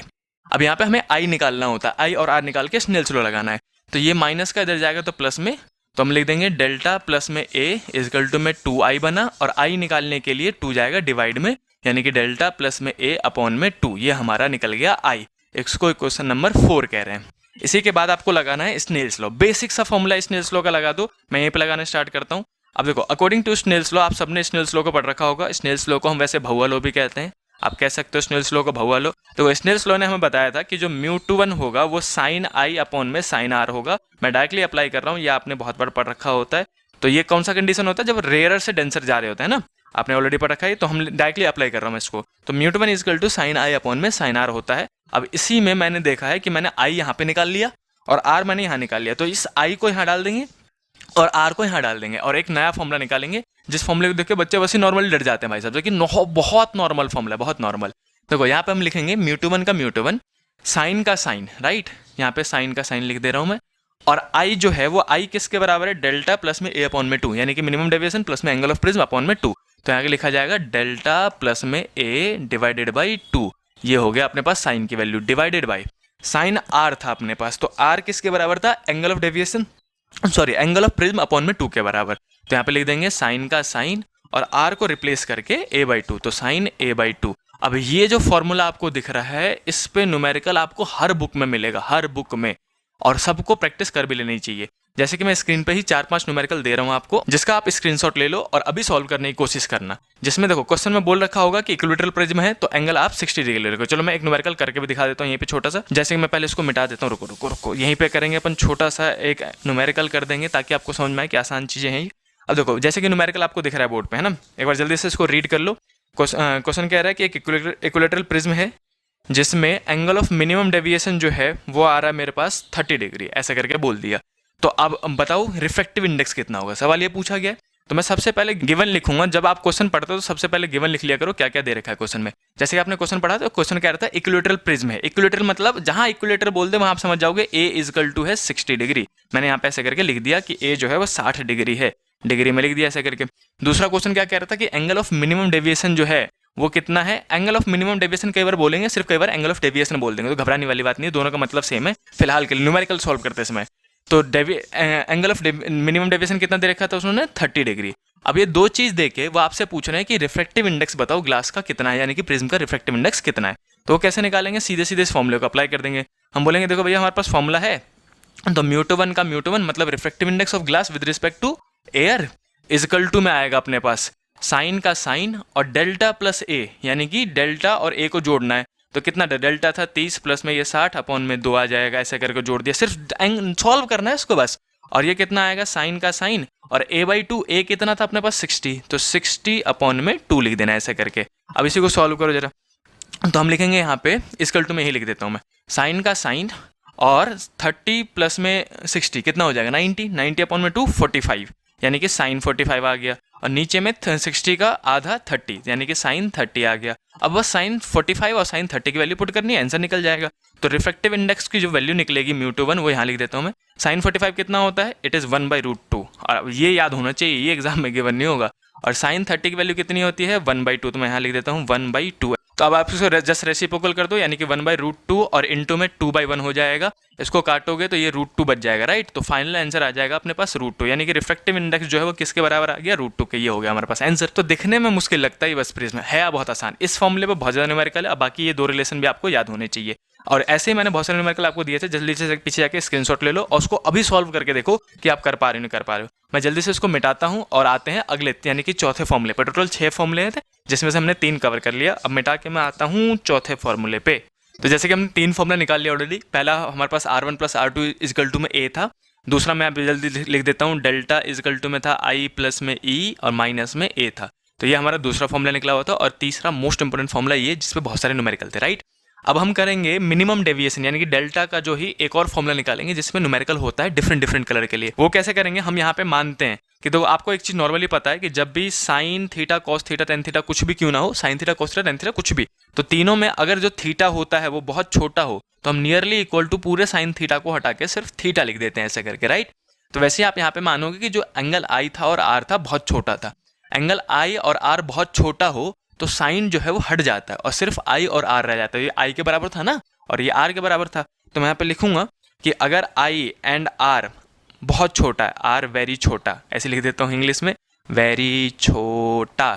अब यहाँ पे हमें आई निकालना होता है, आई और आर निकाल के स्नेल्स लॉ लगाना है। तो ये माइनस का इधर जाएगा तो प्लस में, तो हम लिख देंगे डेल्टा प्लस में ए इज इक्वल टू में 2i बना, और आई निकालने के लिए 2 जाएगा डिवाइड में, यानी कि डेल्टा प्लस में ए अपॉन में 2, ये हमारा निकल गया आई। इसको क्वेश्चन नंबर 4 कह रहे हैं। इसी के बाद आपको लगाना है स्नेल्स लॉ, बेसिक सा फॉर्मूला स्नेल्स लॉ का लगा दो। मैं यहीं पे लगाना स्टार्ट करता हूँ। अब देखो, अकॉर्डिंग टू स्नेल्स लॉ, आप सबने स्नेल्स लॉ को पढ़ रखा होगा। स्नेल्स लॉ को हम वैसे भौआ लॉ भी कहते हैं, आप कह सकते हो स्नेल्स लॉ को भौआ लॉ। तो स्नेल्स लॉ ने हमें बताया था कि जो μ2 होगा वो साइन आई अपॉन में साइन आर होगा। मैं डायरेक्टली अप्लाई कर रहा हूँ, ये आपने बहुत बार पढ़ रखा होता है। तो ये कौन सा कंडीशन होता है, जब रेयरर से डेंसर जा रहे होते हैं ना, आपने ऑलरेडी पढ़ रखा है, तो हम डायरेक्टली अप्लाई कर रहा हूँ इसको। तो μ2 is equal to sine i upon में साइन आर होता है। अब इसी में मैंने देखा है कि मैंने आई यहाँ पे निकाल लिया और आर मैंने यहाँ निकाल लिया, तो इस आई को यहाँ डाल देंगे और आर को यहाँ डाल देंगे और एक नया फॉर्मूला निकालेंगे, जिस फॉर्मूले को देख के बच्चे वैसे नॉर्मली डर जाते हैं भाई साहब, लेकिन बहुत नॉर्मल फॉर्मूला है, बहुत नॉर्मल। देखो यहाँ पे हम लिखेंगे μ2 का μ2, साइन का साइन, राइट, यहाँ पे साइन का साइन लिख दे रहा हूँ मैं, और आई जो है वो आई किसके बराबर है, डेल्टा प्लस में ए अपॉन में 2, यानी कि मिनिमम डेविएशन प्लस में एंगल ऑफ प्रिज्म अपॉन में 2। तो यहाँ लिखा जाएगा डेल्टा प्लस में ए डिवाइडेड बाई 2, ये हो गया अपने पास साइन की value, divided by sine r था अपने पास, तो आर किसके बराबर था, angle of deviation, sorry angle of prism upon में 2 के बराबर। तो यहाँ पे लिख देंगे साइन का साइन और आर को रिप्लेस करके a/2, तो साइन a/2। अब ये जो फॉर्मूला आपको दिख रहा है, इस पे न्यूमेरिकल आपको हर बुक में मिलेगा, हर बुक में, और सबको प्रैक्टिस कर भी लेनी चाहिए। जैसे कि मैं स्क्रीन पे ही 4-5 न्यूमेरिकल दे रहा हूँ आपको, जिसका आप स्क्रीनशॉट ले लो और अभी सॉल्व करने की कोशिश करना। जिसमें देखो क्वेश्चन में बोल रखा होगा कि इक्विलैटरल प्रिज्म है तो एंगल आप 60 डिग्री ले रखो। चलो मैं एक न्यूमेरिकल करके भी दिखा देता हूँ यहीं पे छोटा सा। जैसे कि मैं पहले इसको मिटा देता हूँ, रुको यहीं पे करेंगे अपन, छोटा सा एक न्यूमेरिकल कर देंगे ताकि आपको समझ में आए कि आसान चीजें हैं। अब देखो जैसे कि न्यूमेरिकल आपको दिख रहा है बोर्ड पे, है ना, एक बार जल्दी से इसको रीड कर लो। क्वेश्चन कह रहा है कि एक इक्विलैटरल प्रिज्म है जिसमें एंगल ऑफ मिनिमम डेविएशन जो है वो आ रहा है मेरे पास 30 डिग्री, ऐसा करके बोल दिया। तो अब बताओ रिफ्रैक्टिव इंडेक्स कितना होगा, सवाल ये पूछा गया है। तो मैं सबसे पहले गिवन लिखूंगा, जब आप क्वेश्चन पढ़ते हो तो सबसे पहले गिवन लिख लिया करो क्या क्या दे रखा है क्वेश्चन में। जैसे कि आपने क्वेश्चन पढ़ा तो क्वेश्चन कह रहा था इक्विलैटरल प्रिज्म है, इक्विलैटरल मतलब जहां इक्विलैटर बोल दे वहां आप समझ जाओगे ए इज इक्वल टू है 60 डिग्री। मैंने यहाँ पे ऐसे करके लिख दिया कि ए जो है वो 60 डिग्री है, डिग्री में लिख दिया ऐसे करके। दूसरा क्वेश्चन क्या कह रहा था कि एंगल ऑफ मिनिमम डेविएशन जो है वो कितना है। एंगल ऑफ मिनिमम डेविएशन कई बार बोलेंगे, सिर्फ कई बार एंगल ऑफ डेविएशन बोल देंगे, तो घबराने वाली बात नहीं है, दोनों का मतलब सेम है फिलहाल के लिए न्यूमेरिकल सॉल्व करते समय। तो एंगल ऑफ मिनिमम डेविएशन कितना दे रखा था उसने, 30 डिग्री। अब ये दो चीज देके वो आपसे पूछ रहे हैं कि रिफ्रैक्टिव इंडेक्स बताओ ग्लास का कितना है, यानी कि प्रिज्म का रिफ्रैक्टिव इंडेक्स कितना है। तो वो कैसे निकालेंगे, सीधे सीधे इस फॉर्मूले को अप्लाई कर देंगे। हम बोलेंगे देखो भैया हमारे पास फॉर्मूला है, तो μ2 का μ2 मतलब refractive index of glass with respect to air is equal to में आएगा अपने पास साइन का साइन और डेल्टा प्लस ए, यानी कि डेल्टा और ए को जोड़ना है। तो कितना डेल्टा था 30 प्लस में ये 60 अपॉन में 2 आ जाएगा, ऐसे करके जोड़ दिया, सिर्फ सॉल्व करना है इसको बस। और ये कितना आएगा साइन का साइन और a/2, ए कितना था अपने पास 60, तो 60 अपॉन में 2 लिख देना ऐसे करके। अब इसी को सॉल्व करो जरा, तो हम लिखेंगे यहाँ पे इक्वल टू में ही लिख देता हूँ मैं, साइन का साइन और 30 प्लस में 60 कितना हो जाएगा 90 अपॉन में 2 45, यानी कि साइन 45 आ गया, और नीचे में 60 का आधा 30, यानी कि साइन 30 आ गया। अब बस साइन 45 और साइन 30 की वैल्यू पुट करनी है, आंसर निकल जाएगा। तो रिफ्रैक्टिव इंडेक्स की जो वैल्यू निकलेगी μ2 वो यहाँ लिख देता हूँ मैं। साइन 45 कितना होता है, इट इज़ 1/√2, और ये याद होना चाहिए, ये एग्जाम में गिवन नहीं होगा। और साइन 30 की वैल्यू कितनी होती है 1/2, तो मैं यहाँ लिख देता हूँ 1/2। तो अब आप इसको जस्ट रेसिप्रोकल कर दो, यानी कि 1/√2 और इनटू में 2/1 हो जाएगा। इसको काटोगे तो ये √2 बच जाएगा, राइट। तो फाइनल आंसर आ जाएगा अपने पास √2, यानी कि रिफ्रैक्टिव इंडेक्स जो है वो किसके बराबर आ गया, √2 के। ये हो गया हमारे पास आंसर। तो दिखने में मुश्किल लगता है बस प्रिज्म है बहुत आसान, इस फॉर्मूले पर बहुत ज़्यादा न्यूमेरिकल है। अब बाकी ये दो रिलेशन भी आपको याद होने चाहिए, और ऐसे ही मैंने बहुत सारे न्यूमेरिकल आपको दिए थे, जल्दी से पीछे जाके स्क्रीनशॉट ले लो और उसको अभी सॉल्व करके देखो कि आप कर पा रहे हो नहीं कर पा रहे हो। मैं जल्दी से इसको मिटाता हूँ और आते हैं अगले, यानी कि चौथे फॉर्मूले पर। टोटल 6 फॉर्मूले थे जिसमें से हमने 3 कवर कर लिया। अब मिटा के मैं आता हूँ चौथे फॉर्मूले पे। तो जैसे कि हमने 3 फॉर्मूला निकाल लिया ऑलरेडी। पहला हमारे पास R1 + R2 is equal to में ए था। दूसरा मैं अभी जल्दी लिख देता हूँ, डेल्टा इज इक्वल टू में था I प्लस में E और माइनस में ए था। तो ये हमारा दूसरा फॉर्मूला निकला हुआ था। और तीसरा मोस्ट इंपोर्टेंट फॉर्मूला ये जिसपे बहुत सारे न्यूमेरिकल थे, राइट। अब हम करेंगे मिनिमम डेविएशन, यानी कि डेल्टा का जो ही एक और फॉर्मूला निकालेंगे जिसमें न्यूमेरिकल होता है डिफरेंट कलर के लिए। वो कैसे करेंगे, हम यहाँ पे मानते हैं कि देखो आपको एक चीज़ नॉर्मली पता है कि जब भी sine theta cos theta tan theta कुछ भी क्यों ना हो, sine theta cos theta tan theta कुछ भी, तो तीनों में अगर जो थीटा होता है वो बहुत छोटा हो तो हम नियरली इक्वल टू पूरे साइन थीटा को हटा के सिर्फ थीटा लिख देते हैं ऐसे करके, राइट। तो वैसे आप यहाँ पे मानोगे कि जो एंगल आई था और आर था बहुत छोटा था। एंगल आई और आर बहुत छोटा हो तो साइन जो है वो हट जाता है और सिर्फ आई और आर रह जाता है। ये आई के बराबर था ना और ये आर के बराबर था, तो मैं यहाँ पे लिखूंगा कि अगर आई एंड आर बहुत छोटा है, आर वेरी छोटा, ऐसे लिख देता हूँ इंग्लिश में, वेरी छोटा।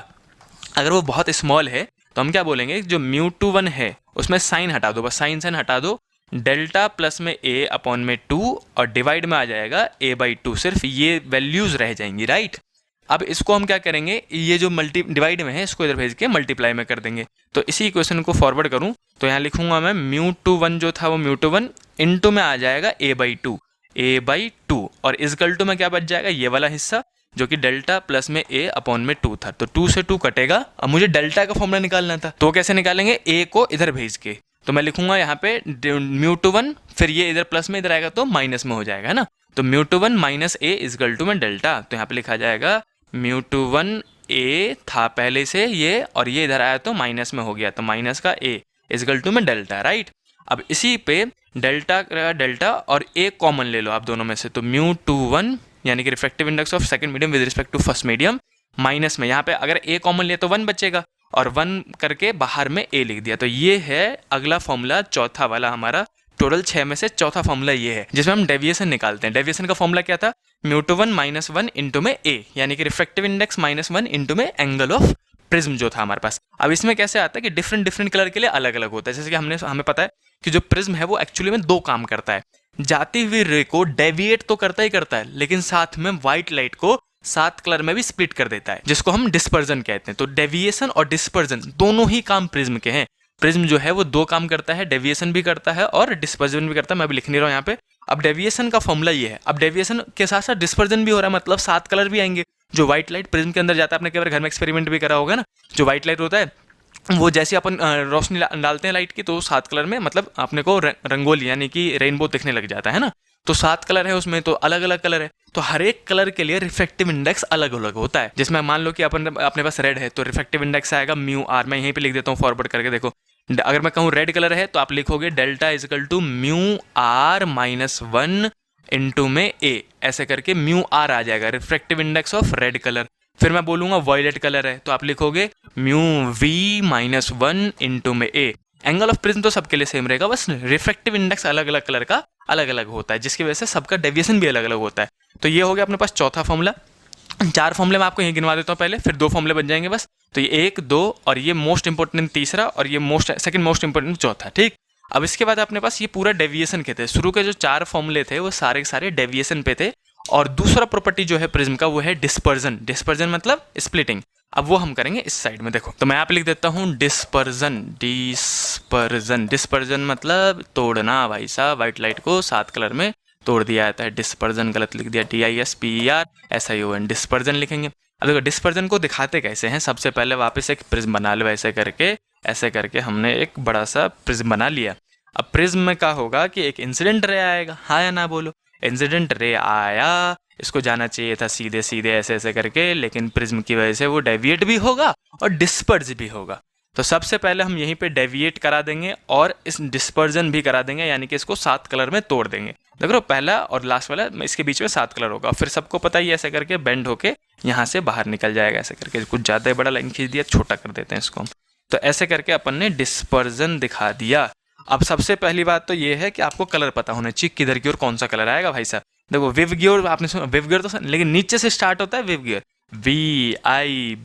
अगर वो बहुत स्मॉल है तो हम क्या बोलेंगे, जो μ2 है उसमें साइन हटा दो, बस साइन हटा दो, डेल्टा प्लस में a अपॉन में 2 और डिवाइड में आ जाएगा a/2, सिर्फ ये वैल्यूज रह जाएंगी, राइट। अब इसको हम क्या करेंगे, ये जो डिवाइड में है इसको इधर भेज के मल्टीप्लाई में कर देंगे। तो इसी इक्वेशन को फॉरवर्ड करूं तो यहाँ लिखूंगा मैं μ2 जो था वो μ2 इनटू में आ जाएगा a/2 और इजकल टू में क्या बच जाएगा, ये वाला हिस्सा जो कि डेल्टा प्लस में a अपॉन में 2 था, तो 2 से 2 कटेगा। अब मुझे डेल्टा का फॉर्मूला निकालना था, तो कैसे निकालेंगे, a को इधर भेज के, तो मैं लिखूंगा यहाँ पे μ2 फिर ये इधर प्लस में इधर आएगा तो माइनस में हो जाएगा, है ना। तो μ2 माइनस a इजकल टू में डेल्टा, तो यहाँ पे लिखा जाएगा μ2 a था पहले से ये, और ये इधर आया तो माइनस में हो गया, तो माइनस का a इजकल टू में डेल्टा, राइट। अब इसी पे डेल्टा और a कॉमन ले लो आप दोनों में से, तो μ2 यानी कि refractive index of second medium with respect to first medium, minus में यहाँ पे अगर a कॉमन लिया तो 1 बचेगा और 1 करके बाहर में a लिख दिया। तो ये है अगला फॉर्मूला, चौथा वाला हमारा, टोटल 6 में से चौथा फॉर्मूला ये है जिसमें हम डेविएशन निकालते हैं। डेविएशन का फॉर्मूला क्या था, μ2 -1 इंटू में a, यानी कि रिफ्रैक्टिव इंडेक्स -1 इंटू में एंगल ऑफ प्रिज्म जो था हमारे पास। अब इसमें कैसे आता है कि डिफरेंट कलर के लिए अलग अलग होता है। जैसे कि हमें पता है कि जो प्रिज्म है वो एक्चुअली में 2 काम करता है, जाती हुई रे को डेविएट तो करता ही करता है, लेकिन साथ में व्हाइट लाइट को 7 कलर में भी स्प्लिट कर देता है, जिसको हम डिस्पर्जन कहते हैं। तो डेविएशन और डिस्पर्जन दोनों ही काम प्रिज्म के हैं। प्रिज्म जो है वो 2 काम करता है, डेविएशन भी करता है और डिस्पर्जन भी करता है। मैं भी लिख नहीं रहा हूँ यहाँ पे। अब डेविएशन का फॉर्मूला ये है, अब डेविएशन के साथ साथ डिस्पर्जन भी हो रहा है, मतलब 7 कलर भी आएंगे। जो व्हाइट लाइट प्रिज्म के अंदर जाता है, आपने कई बार घर में एक्सपेरिमेंट भी करा होगा ना, जो व्हाइट लाइट होता है वो जैसे अपन रोशनी डालते हैं लाइट की तो 7 कलर में, मतलब अपने को रंगोली यानी कि रेनबो दिखने लग जाता है ना। तो 7 कलर है उसमें, तो अलग अलग कलर है, तो हर एक कलर के लिए रिफ्रैक्टिव इंडेक्स अलग अलग होता है। जिसमें मान लो कि अपने पास रेड है तो रिफ्रैक्टिव इंडेक्स आएगा μr, मैं यहीं पे लिख देता हूँ फॉरवर्ड करके, देखो अगर मैं कहूँ रेड कलर है तो आप लिखोगे delta equal to μr -1 into में a, ऐसे करके μr आ जाएगा, refractive index of red colour. फिर मैं बोलूंगा वॉयलेट कलर है तो आप लिखोगे μv -1 इंटू में a। एंगल ऑफ प्रिज्म तो सबके लिए सेम रहेगा, बस रिफ्रैक्टिव इंडेक्स अलग अलग कलर का अलग अलग होता है, जिसकी वजह से सबका डेविएशन भी अलग अलग होता है। तो ये हो गया अपने पास चौथा फॉर्मूला। 4 फॉर्मूले मैं आपको यहीं गिनवा देता हूँ पहले, फिर 2 फॉर्मूले बन जाएंगे बस। तो ये 1 2 और ये मोस्ट इंपॉर्टेंट तीसरा और ये सेकंड मोस्ट इंपॉर्टेंट चौथा, ठीक। अब इसके बाद अपने पास ये पूरा डेविएशन के थे। शुरू के जो 4 फॉर्मूले थे वो सारे के सारे डेविएशन पे थे। और दूसरा प्रॉपर्टी जो है प्रिज्म का वो है डिस्पर्जन। डिस्पर्जन मतलब स्प्लिटिंग। अब वो हम करेंगे इस साइड में, देखो तो मैं यहाँ पे लिख देता हूँ डिस्पर्जन। डिस्पर्जन मतलब तोड़ना, भाई साहब व्हाइट लाइट को 7 कलर में तोड़ दिया जाता है। डिस्पर्जन गलत लिख दिया, DISPER, SION, डिस्पर्जन लिखेंगे। अब देखो डिस्पर्जन को दिखाते कैसे हैं, सबसे पहले वापस एक प्रिज्म बना लो, ऐसे करके हमने एक बड़ा सा प्रिज्म बना लिया। अब प्रिज्म में क्या होगा कि एक इंसिडेंट रे आएगा, हाँ या ना बोलो। इंसिडेंट रे आया, इसको जाना चाहिए था सीधे सीधे ऐसे करके, लेकिन प्रिज्म की वजह से वो डेविएट भी होगा और डिस्पर्ज भी होगा। तो सबसे पहले हम यहीं पे डेविएट करा देंगे और इस डिस्पर्जन भी करा देंगे, यानी कि इसको 7 कलर में तोड़ देंगे। देखो पहला और लास्ट वाला इसके बीच में 7 कलर होगा, फिर सबको पता ही ऐसे करके बेंड होके यहाँ से बाहर निकल जाएगा ऐसे करके। कुछ ज़्यादा ही बड़ा लाइन खींच दिया, छोटा कर देते हैं इसको हम। तो ऐसे करके अपन ने डिस्पर्जन दिखा दिया। अब सबसे पहली बात तो ये है कि आपको कलर पता होना चाहिए किधर की ओर कौन सा कलर आएगा। भाई साहब देखो विव गियर आपने सुना, विव गियर तो लेकिन नीचे से स्टार्ट होता है विव गियर, VIBGYO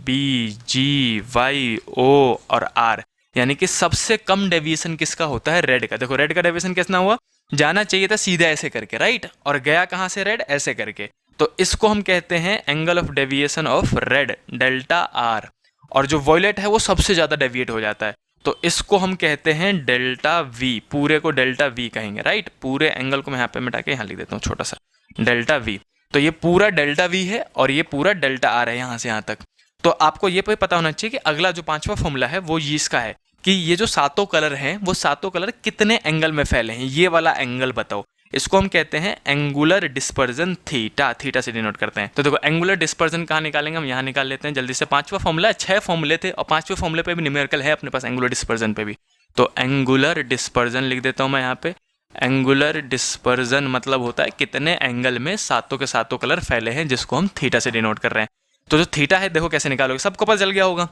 और R, यानी कि सबसे कम डेविएशन किसका होता है, रेड का। देखो रेड का डेविएशन कितना हुआ, जाना चाहिए था सीधा ऐसे करके, राइट, और गया कहाँ से, रेड ऐसे करके। तो इसको हम कहते हैं angle of deviation of red, delta R। और जो वॉयलेट है वो सबसे ज़्यादा डेविएट हो जाता है, तो इसको हम कहते हैं डेल्टा V। पूरे को डेल्टा V कहेंगे, राइट। पूरे एंगल को मैं यहाँ पे मिटा के यहाँ लिख देता हूँ छोटा सा, डेल्टा V। तो ये पूरा डेल्टा V है और ये पूरा डेल्टा R है यहाँ से यहाँ तक। तो आपको ये पता होना चाहिए कि अगला जो 5वां फॉर्मूला है वो इसका है कि ये जो 7 कलर हैं वो 7 कलर कितने एंगल में फैले हैं, ये वाला एंगल बताओ। इसको हम कहते हैं एंगुलर डिस्पर्जन थीटा, थीटा से डिनोट करते हैं। तो देखो एंगुलर डिस्पर्जन कहाँ निकालेंगे, हम यहाँ निकाल लेते हैं जल्दी से। पांचवा फॉर्मूला, 6 फॉर्मूले थे और पांचवें फॉर्मूले पे भी न्यूमेरिकल है अपने पास एंगुलर डिस्पर्जन पे भी। तो एंगुलर डिस्पर्जन लिख देता हूँ मैं यहाँ पे। एंगुलर डिस्पर्जन मतलब होता है कितने एंगल में सातों के सातों कलर फैले हैं, जिसको हम थीटा से डिनोट कर रहे हैं। तो जो थीटा है देखो कैसे निकालोगे, सबको पता चल गया होगा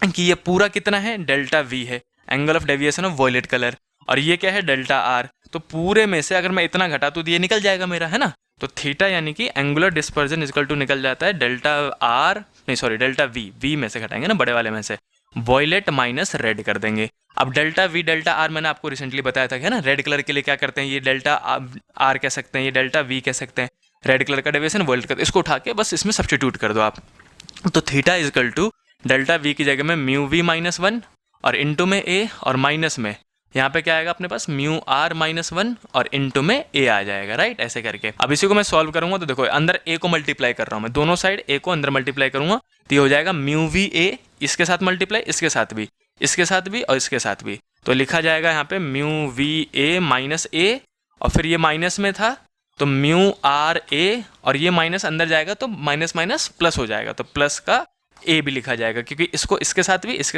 कि ये पूरा कितना है, डेल्टा वी है, angle of deviation of violet colour, और ये क्या है, डेल्टा आर। तो पूरे में से अगर मैं इतना घटा तो ये निकल जाएगा मेरा, है ना। तो थीटा यानी कि एंगुलर डिस्पर्जन इक्वल टू निकल जाता है डेल्टा आर, नहीं सॉरी डेल्टा वी, वी में से घटाएंगे ना बड़े वाले में से, वॉयलेट माइनस रेड कर देंगे। अब डेल्टा वी डेल्टा आर मैंने आपको रिसेंटली बताया था, है ना, रेड कलर के लिए क्या करते हैं, ये डेल्टा आर कह सकते हैं, ये डेल्टा वी कह सकते हैं, रेड कलर का डेविएशन वॉयलेट का, इसको उठा के बस इसमें सब्स्टिट्यूट कर दो आप। तो theta equal to delta v की जगह में म्यू वी माइनस 1 और इंटू में ए, और माइनस में यहाँ पे क्या आएगा अपने पास, म्यू आर माइनस 1 और इंटू में ए आ जाएगा, राइट, ऐसे करके। अब इसी को मैं सॉल्व करूंगा तो देखो अंदर ए को मल्टीप्लाई कर रहा हूँ मैं, दोनों साइड ए को अंदर मल्टीप्लाई करूंगा तो ये हो जाएगा म्यू वी ए, इसके साथ मल्टीप्लाई, इसके साथ भी, इसके साथ भी और इसके साथ भी। तो लिखा जाएगा यहाँ पे म्यू वी ए माइनस ए, और फिर ये माइनस में था तो म्यू आर ए, और ये माइनस अंदर जाएगा तो माइनस माइनस प्लस हो जाएगा, तो प्लस का ए भी लिखा जाएगा, क्योंकि इसको इसके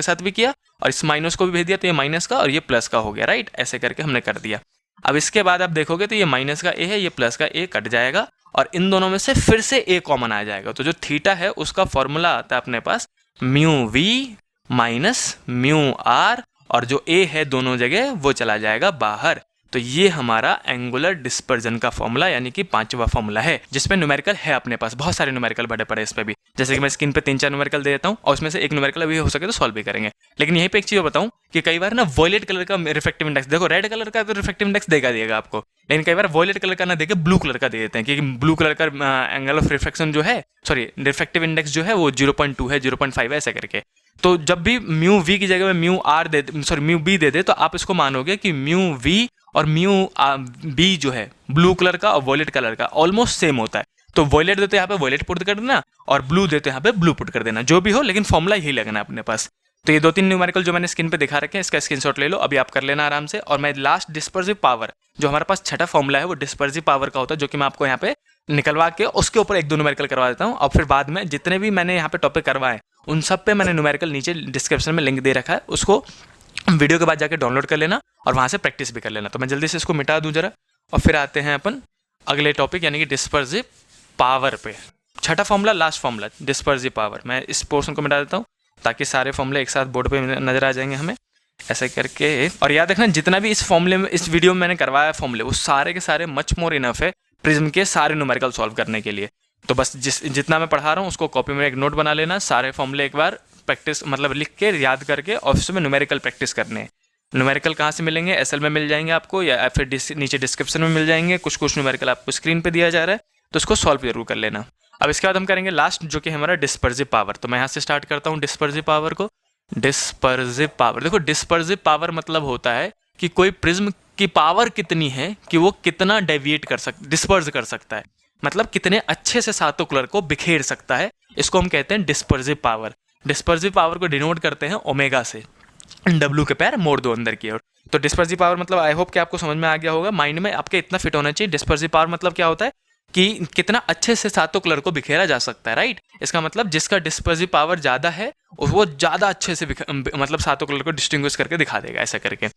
साथ भी किया और इस माइनस को भी भेज दिया, तो ये माइनस का और ये प्लस का हो गया, राइट, ऐसे करके हमने कर दिया। अब इसके बाद आप देखोगे तो ये माइनस का ए है, ये प्लस का ए कट जाएगा और इन दोनों में से फिर से ए कॉमन आ जाएगा। तो जो थीटा है उसका फॉर्मूला आता है अपने पास mu v minus mu r, और जो ए है दोनों जगह वो चला जाएगा बाहर। तो ये हमारा एंगुलर डिस्पर्जन का फॉर्मूला यानी कि 5वां फॉर्मूला है, जिसपे न्यूमेरिकल है अपने पास, बहुत सारे न्यूमेरिकल भरे पड़े इस पे भी, जैसे कि मैं स्क्रीन पे 3-4 न्यूमेरिकल दे देता हूँ और उसमें से एक न्यूमेरिकल अभी हो सके तो सॉल्व भी करेंगे। लेकिन यहीं पे एक चीज बताऊं कि कई बार ना वॉयलेट कलर का रिफ्रैक्टिव इंडेक्स, देखो रेड कलर का तो रिफ्रैक्टिव इंडेक्स देगा आपको, लेकिन कई बार वॉयलेट कलर का ना देके ब्लू कलर का दे देते हैं, क्योंकि ब्लू कलर का एंगल ऑफ रिफ्रैक्शन जो है, सॉरी रिफ्रैक्टिव इंडेक्स जो है वो 0.2 है, 0.5 है, ऐसे करके। तो जब भी म्यू वी की जगह में म्यू आर दे, सॉरी म्यू बी दे दे, तो आप इसको मानोगे कि म्यू वी और म्यू बी जो है ब्लू कलर का और वॉयलेट कलर का ऑलमोस्ट सेम होता है। तो वॉयलेट देते यहाँ पे वॉयलेट पुट कर देना और ब्लू देते यहाँ पे ब्लू पुट कर देना, जो भी हो, लेकिन फॉर्मूला यही लगना है अपने पास। तो ये 2-3 न्यूमेरिकल जो मैंने स्क्रीन पे दिखा रखे हैं, इसका स्क्रीनशॉट ले लो, अभी आप कर लेना आराम से। और मैं लास्ट डिस्पर्सिव पावर, जो हमारे पास छठा फॉर्मूला है वो डिस्पर्सिव पावर का होता है, जो कि मैं आपको यहाँ पे निकलवा के उसके ऊपर 1-2 न्यूमेरिकल करवा देता हूँ, और फिर बाद में जितने भी मैंने यहाँ पे टॉपिक करवाए उन सब पे मैंने न्यूमेरिकल नीचे डिस्क्रिप्शन में लिंक दे रखा है, उसको वीडियो के बाद जाके डाउनलोड कर लेना और वहाँ से प्रैक्टिस भी कर लेना। तो मैं जल्दी से इसको मिटा दूँ जरा, और फिर आते हैं अपन अगले टॉपिक यानी कि डिस्पर्सिव पावर पे। छठा formula, last formula, dispersive power. मैं इस पोर्शन को मिटा देता हूँ ताकि सारे फॉर्मूले एक साथ बोर्ड पे नजर आ जाएंगे हमें, ऐसे करके। और याद रखना जितना भी इस फॉर्मूले में, इस वीडियो में मैंने करवाया फॉर्मूले, वो सारे के सारे मच मोर इनफ है प्रिज्म के सारे न्यूमेरिकल सॉल्व करने के लिए। तो बस जितना मैं पढ़ा रहा हूँ उसको कॉपी में एक नोट बना लेना, सारे फॉर्मूले एक बार प्रैक्टिस मतलब लिख के याद करके, और उसमें न्यूमेरिकल प्रैक्टिस करने हैं। न्यूमेरिकल कहाँ से मिलेंगे, एसएल में मिल जाएंगे आपको, या फिर नीचे डिस्क्रिप्शन में मिल जाएंगे। कुछ न्यूमेरिकल आपको स्क्रीन पे दिया जा रहा है, तो उसको सॉल्व जरूर कर लेना। अब इसके बाद हम करेंगे लास्ट, जो कि हमारा डिस्पर्सिव पावर। तो मैं यहाँ से स्टार्ट करता हूँ डिस्पर्सिव पावर को। डिस्पर्सिव पावर, देखो डिस्पर्सिव पावर मतलब होता है कि कोई प्रिज्म की पावर कितनी है कि वो कितना डेविएट डिस्पर्स कर सकता है, मतलब कितने अच्छे से सातों कलर को बिखेर सकता है, इसको हम कहते हैं डिस्पर्सिव पावर। डिस्पर्सिव पावर को डिनोट करते हैं ओमेगा से, डब्ल्यू के पैर मोड़ दो अंदर की ओर। तो डिस्पर्सिव पावर मतलब आई होप कि आपको समझ में आ गया होगा, माइंड में आपके इतना फिट होना चाहिए। डिस्पर्सिव पावर मतलब क्या होता है कि कितना अच्छे से सातों कलर को बिखेरा जा सकता है, राइट। इसका मतलब जिसका डिस्पर्सिव पावर ज़्यादा है वो ज़्यादा अच्छे से मतलब सातों कलर को डिस्टिंग्विश करके दिखा देगा, ऐसा करके।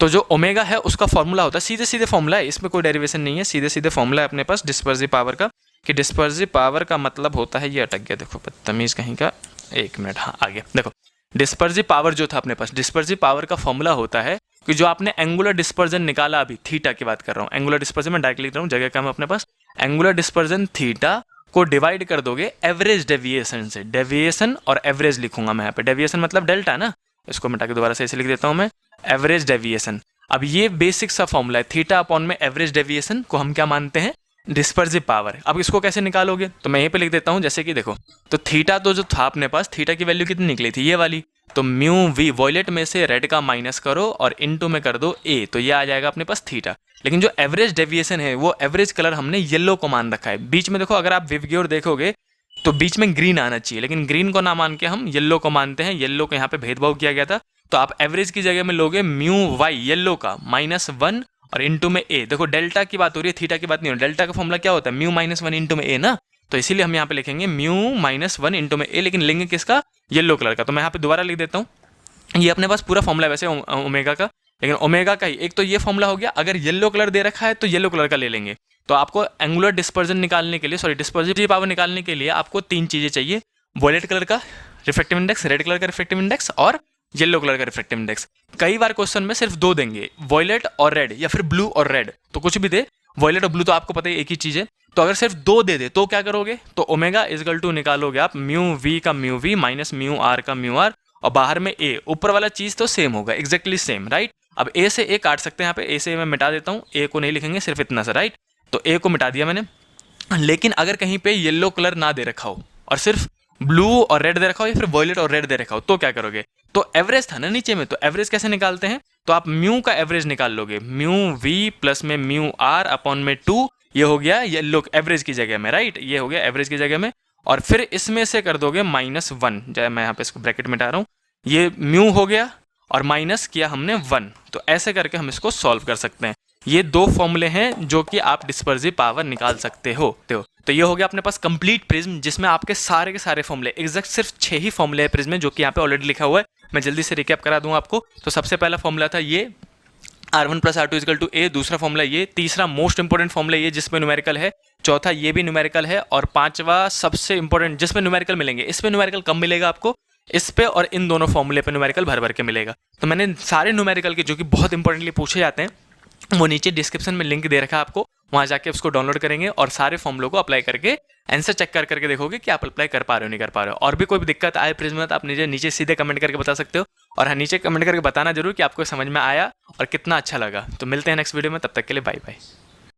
तो जो ओमेगा है उसका फॉर्मूला होता है, सीधे सीधे फॉर्मूला है, इसमें कोई डेरिवेशन नहीं है, सीधे सीधे फॉर्मूला है अपने पास डिस्पर्सिव पावर का। कि डिस्पर्सिव पावर का मतलब होता है, ये अटक गया देखो बदतमीज कहीं का, 1 मिनट, हाँ आगे देखो। डिस्पर्सिव पावर जो था अपने पास, डिस्पर्सिव पावर का फॉर्मूला होता है कि जो आपने एंगुलर डिस्पर्जन निकाला, अभी थीटा की बात कर रहा हूँ, एंगुलर डिस्पर्जन में डायरेक्ट लिख रहा हूँ, जगह कम है अपने पास। एंगुलर डिस्पर्जन थीटा को डिवाइड कर दोगे एवरेज डेविएशन से, डेविएशन और एवरेज लिखूंगा मैं यहाँ पे, डेविएशन मतलब डेल्टा ना, इसको मिटा के दोबारा से ऐसे लिख देता हूँ मैं, एवरेज डेविएशन। अब ये बेसिक सा फॉर्मूला है, थीटा अपॉन में एवरेज डेविएशन को हम क्या मानते हैं, डिस्पर्सिव पावर। अब इसको कैसे निकालोगे, तो मैं यहीं पे लिख देता हूँ, जैसे कि देखो, तो थीटा तो जो था अपने पास, थीटा की वैल्यू कितनी निकली थी, ये वाली, तो म्यू वी, वॉयलेट में से रेड का माइनस करो और इनटू में कर दो ए, तो ये आ जाएगा अपने पास थीटा। लेकिन जो एवरेज डेविएशन है वो एवरेज कलर हमने येलो को मान रखा है। बीच में देखो, अगर आप विवग्योर देखोगे तो बीच में ग्रीन आना चाहिए, लेकिन ग्रीन को ना मान के हम येलो को मानते हैं, येलो को यहाँ पे भेदभाव किया गया था। तो आप एवरेज की जगह में लोगे म्यू वाई येलो का -1 और इंटू में ए। देखो डेल्टा की बात हो रही है, थीटा की बात नहीं हो रही। डेल्टा का फॉर्मूला क्या होता है, म्यू माइनस वन इंटू में ए ना, तो इसीलिए हम यहाँ पे लिखेंगे म्यू माइनस वन इंटू में ए, लेकिन लेंगे किसका, येलो कलर का। तो मैं यहाँ पे दोबारा लिख देता हूँ, ये अपने पास पूरा फॉर्मूला है वैसे ओमेगा का, लेकिन ओमेगा का ही एक तो ये फॉर्मूला हो गया। अगर येलो कलर दे रखा है तो येलो कलर का ले लेंगे। तो आपको एंगुलर डिस्पर्जन निकालने के लिए, सॉरी डिस्पर्सिव पावर निकालने के लिए आपको तीन चीजें चाहिए, वॉयलेट कलर का रिफ्रैक्टिव इंडेक्स, रेड कलर का रिफ्रैक्टिव इंडेक्स और येलो कलर का रिफ्रैक्टिव इंडेक्स। कई बार क्वेश्चन में सिर्फ दो देंगे, वॉयलेट और रेड या फिर ब्लू और रेड, तो कुछ भी दे, वॉयलेट और ब्लू तो आपको पता ही एक ही चीज है। तो अगर सिर्फ दो दे दे तो क्या करोगे, तो ओमेगा इजकल टू निकालोगे आप म्यू वी का mu v minus mu r का म्यू आर, और बाहर में ए, ऊपर वाला चीज तो सेम होगा, एग्जैक्टली सेम, राइट। अब ए से ए काट सकते हैं, यहाँ पे ए से मैं मिटा देता हूँ, ए को नहीं लिखेंगे, सिर्फ इतना सा, राइट। तो ए को मिटा दिया मैंने। लेकिन अगर कहीं पे येलो कलर ना दे रखा हो और सिर्फ ब्लू और रेड दे रखा हो या फिर वॉयलेट और रेड दे रखा हो, तो क्या करोगे, तो एवरेज था ना नीचे में, तो एवरेज कैसे निकालते हैं, तो आप म्यू का एवरेज निकाल लोगे, म्यू वी प्लस में म्यू आर अपॉन में 2, ये हो गया येलो एवरेज की जगह में, राइट, ये हो गया एवरेज की जगह में। और फिर इसमें से कर दोगे -1, जब मैं यहाँ पे इसको ब्रैकेट मिटा रहा हूँ, ये म्यू हो गया और माइनस किया हमने 1, तो ऐसे करके हम इसको सॉल्व कर सकते हैं। ये दो फॉर्मूले हैं जो कि आप डिस्पर्सिव पावर निकाल सकते हो। तो ये हो गया अपने पास कंप्लीट प्रिज्म, जिसमें आपके सारे के सारे फॉर्मूले, एग्जैक्ट सिर्फ 6 ही फॉर्मूले हैं प्रिज्म में, जो कि यहाँ पे ऑलरेडी लिखा हुआ है। मैं जल्दी से रिकैप करा दूँ आपको। तो सबसे पहला फॉर्मूला था ये R1 plus R2 is equal to ए, दूसरा फॉर्मूला ये, तीसरा मोस्ट इंपोर्टेंट फॉर्मूला ये जिसमें न्यूमेरिकल है, चौथा ये भी न्यूमेरिकल है, और पांचवा सबसे इंपॉर्टेंट जिसमें न्यूमेरिकल मिलेंगे, इस पे न्यूमेरिकल कम मिलेगा आपको, इस पे और इन दोनों फॉर्मूले पे न्यूमेरिकल भर भर के मिलेगा। तो मैंने सारे न्यूमेरिकल के जो कि बहुत इंपॉर्टेंटली पूछे जाते हैं वो नीचे डिस्क्रिप्शन में लिंक दे रखा है आपको, वहां जाके उसको डाउनलोड करेंगे और सारे फॉर्मूलों को अप्लाई करके आंसर चेक कर करके देखोगे कि आप अप्लाई कर पा रहे हो नहीं कर पा रहे हो। और भी कोई भी दिक्कत आए प्रिज्म में तो आप नीचे सीधे कमेंट करके बता सकते हो, और हाँ नीचे कमेंट करके बताना जरूर कि आपको समझ में आया और कितना अच्छा लगा। तो मिलते हैं नेक्स्ट वीडियो में, तब तक के लिए बाय बाय।